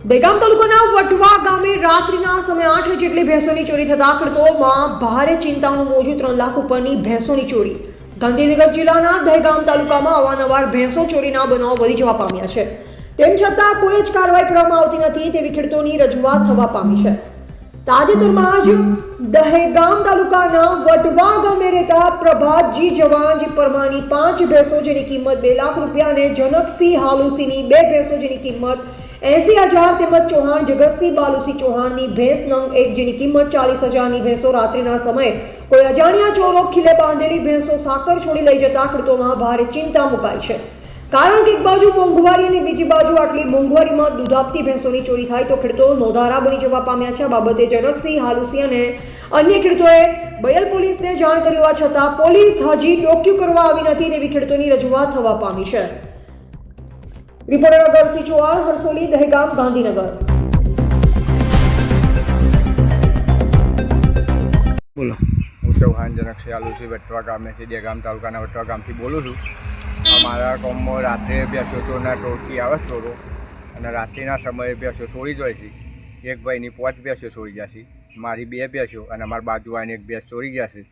દહેગામ તાલુકાના વટવા ગામે રાત્રિના સમયે 8 જેટલી ભેંસોની ચોરી થતા ખેડૂતોમાં ભારે ચિંતાનું મોજું 3 લાખ ઉપરની ભેંસોની ચોરી। ગાંધીનગર જિલ્લાના દહેગામ તાલુકામાં અવારનવાર ભેંસો ચોરીના બનાવો વધી જવા પામ્યા છે, તેમ છતાં કોઈ જ કાર્યવાહી કરવામાં આવતી નથી તેવી ખેડૂતોની રજૂઆત થવા પામી છે। તાજેતરમાં જ દહેગામ તાલુકાના વટવા ગામે રહેતા પ્રભાતજી જવાનજી પરમારની 5 ભેંસો જેની કિંમત 2 લાખ રૂપિયા અને જનકસિંહ હાલુસીની 2 ભેંસો જેની કિંમત 80,000 તેમજ ચૌહાણ જગતસિંહ બાલુસિંહ ચૌહાણની ભેંસ નંગ 1 જેની કિંમત 40,000ની ભેંસો રાત્રિના સમયે કોઈ અજાણ્યા ચોરો ખીલે બાંધેલી ભેંસો સાકર છોડી લઈ જતા ખેડૂતોમાં ભારે ચિંતા મુકાઈ છે। કારણ કે એક બાજુ મોંઘવારી અને બીજી બાજુ આટલી મોંઘવારીમાં દૂધ આપતી ભેંસોની ચોરી થાય તો ખેડૂતો નોંધારા બની જવા પામ્યા છે। આ બાબતે જનકસિંહ હાલુસી અને અન્ય ખેડૂતોએ બયલ પોલીસને જાણ કરી હોવા છતાં પોલીસ હજી ડોક્યુ કરવા આવી નથી તેવી ખેડૂતોની રજૂઆત થવા પામી છે। રિપોર્ટર અગરસિંહ ચૌહાણ, હરસોલી, દહેગામ, ગાંધીનગર। બોલો, હું ચૌહાણ જનકસિંહ હાલુસી વટવા ગામેથી દહેગામ તાલુકાના વટવા ગામથી બોલું છું। અમારા ગામમાં રાત્રે ભેંસો ચોરના ટોળકી આવે ચોરો અને રાત્રિના સમયે ભેંસો ચોરી જાય છે। એક ભાઈની 5 ભેંસો ચોરી જશે, મારી 2 ભેંસો અને અમારા બાજુવાળાની 1 ભેંસ ચોરી જશે।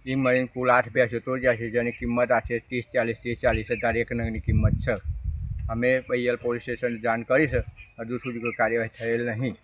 એ મળીને કુલ 8 ભેંસો ચોરી જશે, જેની કિંમત આશરે 30,000 એક નંગની કિંમત છે। અમે બયલ પોલીસ સ્ટેશન જાણ કરી છે, હજુ સુધી કોઈ કાર્યવાહી થયેલ નહીં।